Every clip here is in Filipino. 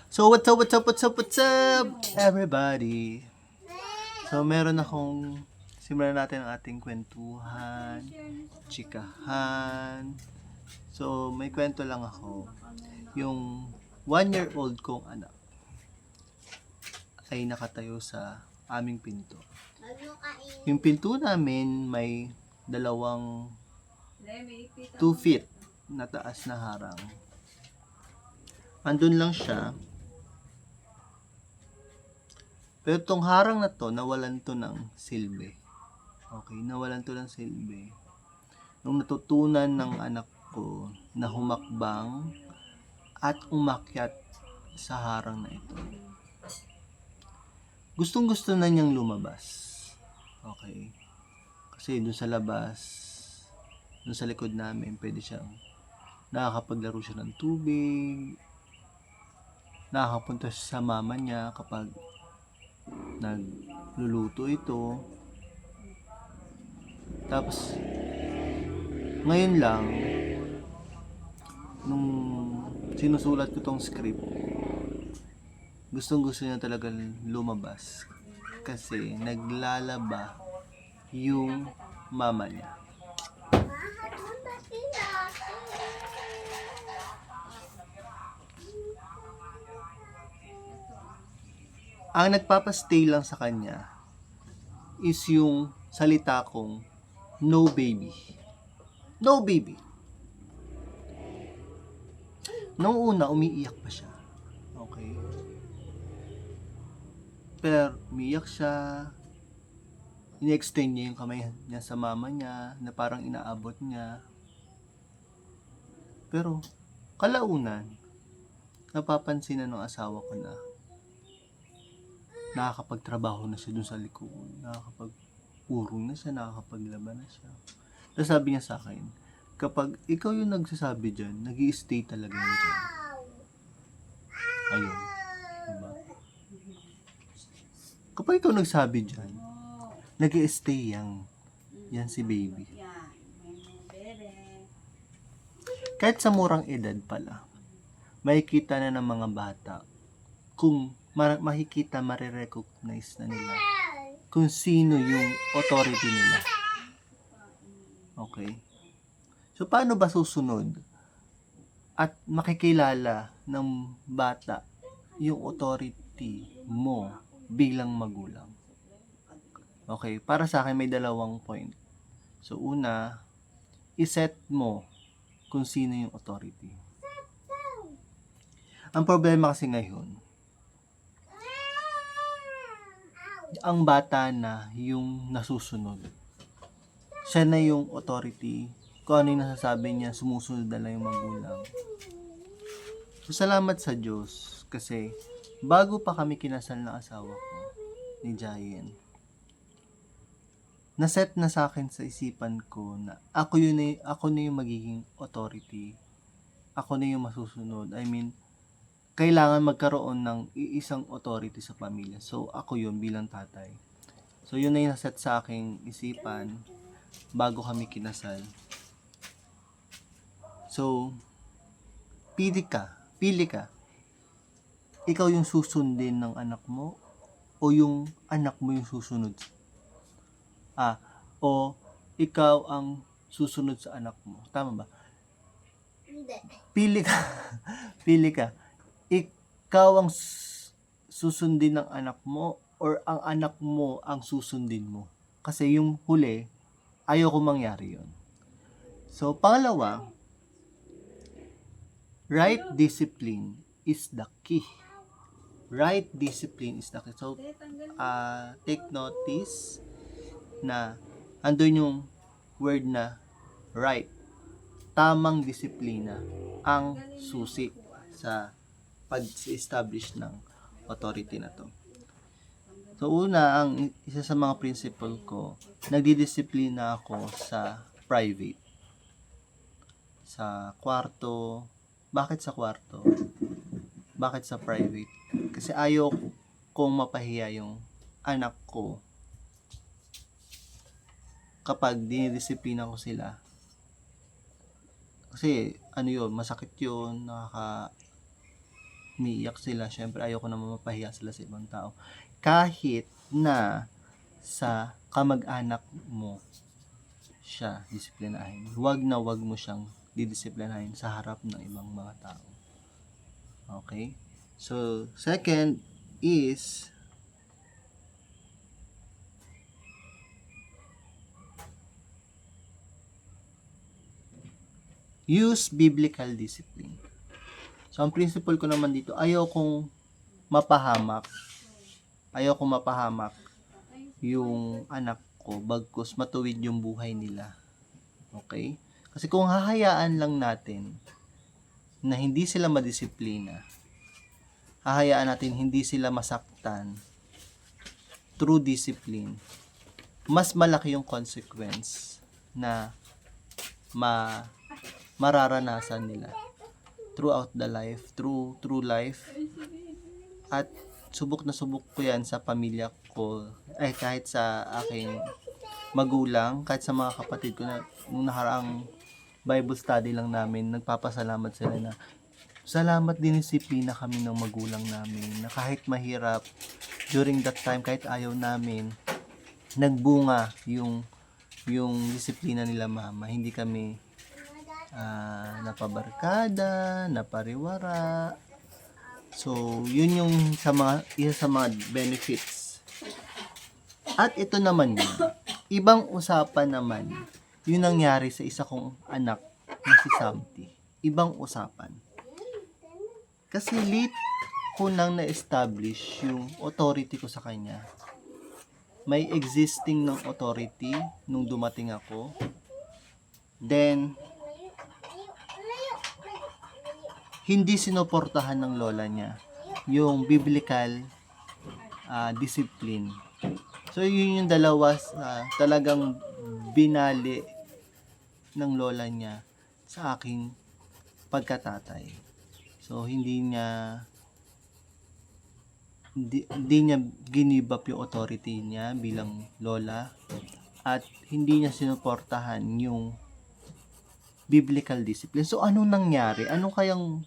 So what's up, everybody? So meron akong, simulan natin ang ating kwentuhan, chikahan. So may kwento lang ako. Yung 1-year-old kong anak ay nakatayo sa aming pinto. Yung pinto namin may dalawang 2 feet na taas na harang. Andun lang siya. Pero tong harang na to, nawalan to ng silbi. Okay, nawalan to ng silbi. Nung natutunan ng anak ko na humakbang at umakyat sa harang na ito, gustong gusto na niyang lumabas. Okay. Kasi dun sa labas, dun sa likod namin, pwede siyang nakakapaglaro siya ng tubig, nakakapunta siya sa mama niya kapag nagluluto ito. Tapos ngayon lang, nung sinusulat ko tong script, gustong gusto niya talaga lumabas kasi naglalaba yung mama niya. Ang nagpapastay lang sa kanya is yung salita kong no baby. No baby. Nung una, umiiyak pa siya. Okay. Pero umiiyak siya. Ini-extend niya yung kamay niya sa mama niya na parang inaabot niya. Pero kalaunan, napapansin na ng asawa ko na nakakapagtrabaho na siya dun sa likod. Nakakapag-urong na siya, nakakapaglaban na siya. Tapos sabi niya sa akin, kapag ikaw yung nagsasabi dyan, nag-i-stay talaga yan dyan. Ayun. Diba? Kapag ikaw nagsabi dyan, nag-i-stay yan si baby. Kahit sa murang edad pala, makikita na ng mga bata kung makikita, marirecognize na nila kung sino yung authority nila. Okay? So, paano ba susunod at makikilala ng bata yung authority mo bilang magulang? Okay, para sa akin may dalawang point. So, una, iset mo kung sino yung authority. Ang problema kasi ngayon, ang bata na yung nasusunod. Siya na yung authority. Kung ano yung nasasabi niya, sumusunod na lang yung magulang. So, salamat sa Diyos kasi bago pa kami kinasal ng asawa ko, ni Jayen, naset na sa akin sa isipan ko na ako na yung magiging authority. Ako na yung masusunod. I mean, kailangan magkaroon ng isang authority sa pamilya. So, ako yun bilang tatay. So, yun na yung naset sa aking isipan bago kami kinasal. So, pili ka. Ikaw yung susundin ng anak mo o yung anak mo yung susunod? O ikaw ang susunod sa anak mo. Tama ba? Hindi. Pili ka. Ikaw ang susundin ng anak mo or ang anak mo ang susundin mo. Kasi yung huli, ayoko mangyari yun. So, pangalawa, right discipline is the key. Right discipline is the key. So, take notice na andun yung word na right. Tamang disiplina ang susi sa pag-establish ng authority na to. So, una, ang isa sa mga principle ko, nagdidisiplina ako sa private. Sa kwarto. Bakit sa kwarto? Bakit sa private? Kasi ayaw kong mapahiya yung anak ko kapag dinidisiplina ko sila. Kasi, ano yun, masakit yun, umiiyak sila, syempre ayoko naman mapahiya sila sa ibang tao. Kahit na sa kamag-anak mo siya disiplinahin, wag na wag mo siyang didisiplinahin sa harap ng ibang mga tao. Okay? So, second is use biblical discipline. So, ang principle ko naman dito, ayaw kong mapahamak yung anak ko bagkus matuwid yung buhay nila. Okay? Kasi kung hahayaan lang natin na hindi sila madisiplina, hahayaan natin hindi sila masaktan through discipline, mas malaki yung consequence na mararanasan nila throughout the life, through life. At subok na subok ko yan sa pamilya ko, kahit sa aking magulang, kahit sa mga kapatid ko na nung nakaraang Bible study lang namin, nagpapasalamat sila na salamat dinisiplina kami ng magulang namin na kahit mahirap during that time, kahit ayaw namin, nagbunga yung disiplina nila mama. Hindi kami napabarkada, napariwara. So, yun yung isa sa mga benefits. At ito naman yun. Ibang usapan naman yung nangyari sa isa kong anak na si Samty. Ibang usapan. Kasi late ko nang na-establish yung authority ko sa kanya. May existing ng authority nung dumating ako. Then, hindi sinuportahan ng lola niya yung biblical discipline. So, yun yung dalawa talagang binali ng lola niya sa aking pagkatatay. So, hindi niya give up yung authority niya bilang lola at hindi niya sinuportahan yung biblical discipline. So, anong nangyari? Ano kayang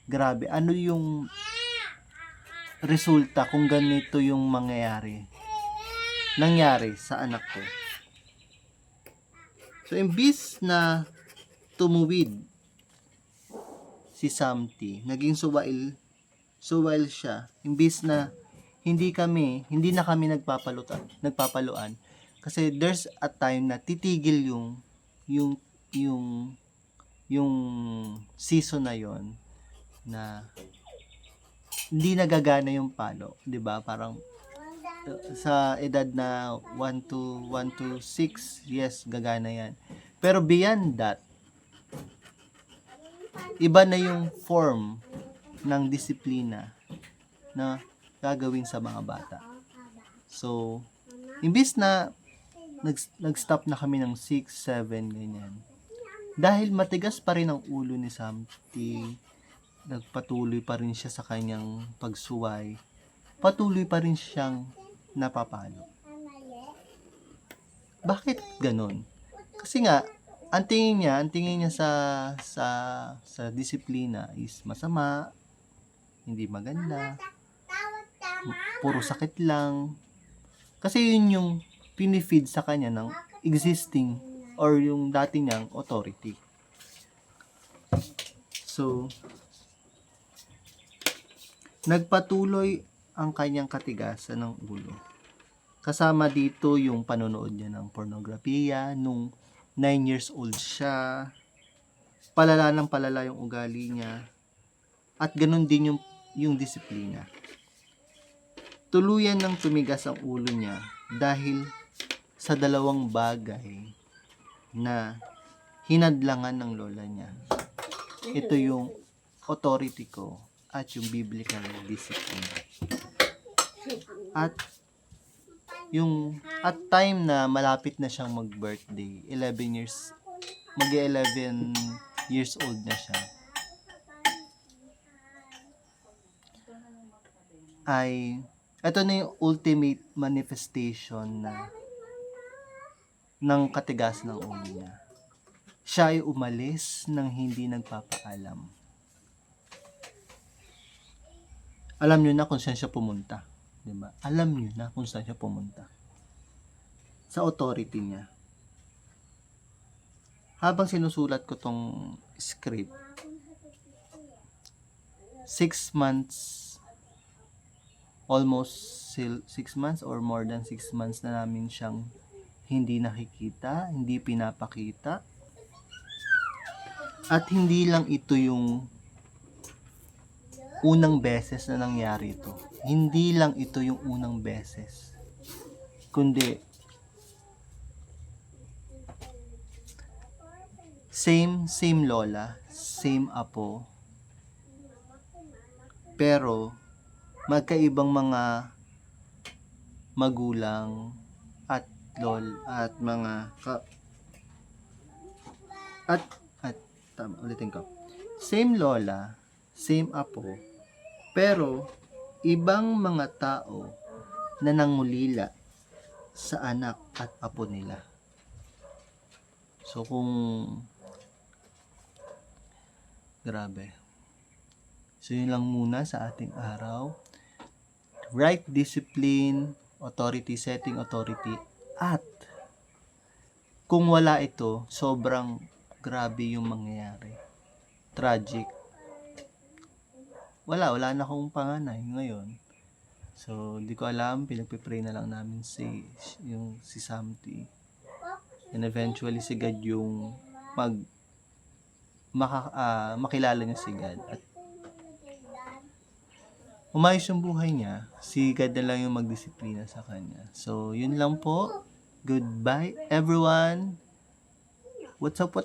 grabe? Ano yung resulta kung ganito yung nangyari sa anak ko? So, imbis na tumuwid si Samty, naging suwail siya. Imbis na hindi na kami nagpapaluan. Kasi there's a time na titigil yung season na yon na hindi nagagana yung palo, 'di ba? Parang sa edad na 1 to 6, yes, gagana yan. Pero beyond that, iba na yung form ng disiplina na gagawin sa mga bata. So, imbis na nag-stop na kami ng 6, 7, ganyan. Dahil matigas pa rin ang ulo ni Samty, nagpatuloy pa rin siya sa kanyang pagsuway, patuloy pa rin siyang napapalo. Bakit ganon? Kasi nga, ang tingin niya sa disiplina is masama, hindi maganda, puro sakit lang. Kasi yun yung pinifeed sa kanya ng existing or yung dati niyang authority. So, nagpatuloy ang kanyang katigasan ng ulo. Kasama dito yung panonood niya ng pornografiya nung 9 years old siya. Palala ng palala yung ugali niya. At ganun din yung disiplina. Tuluyan ng tumigas ang ulo niya dahil sa dalawang bagay na hinadlangan ng lola niya. Ito yung authority ko at yung biblical discipline. At time na malapit na siyang mag-birthday, 11 years old na siya, ay ito na yung ultimate manifestation ng katigas ng ulo niya. Siya ay umalis nang hindi nagpapaalam. alam nyo na kung saan siya pumunta. Diba? Alam nyo na kung saan siya pumunta. Sa authority niya. Habang sinusulat ko tong script, 6 months, almost 6 months or more than 6 months na namin siyang hindi nakikita, hindi pinapakita. At hindi lang ito yung unang beses na nangyari ito. Hindi lang ito yung unang beses. Kundi, same lola, same apo. Pero, magkaibang mga magulang at at mga ulitin ko. Same lola, same apo, pero ibang mga tao na nangulila sa anak at apo nila. So kung grabe. So yun lang muna sa ating araw. Right discipline, authority, setting authority, at kung wala ito, sobrang grabe yung mangyayari. Tragic. Wala na akong panganay ngayon. So, di ko alam, pinagpipray na lang namin si Samty. And eventually si God yung makilala niya si God. At umayos yung buhay niya, si God na lang yung magdisiplina sa kanya. So, yun lang po. Goodbye, everyone. What's up?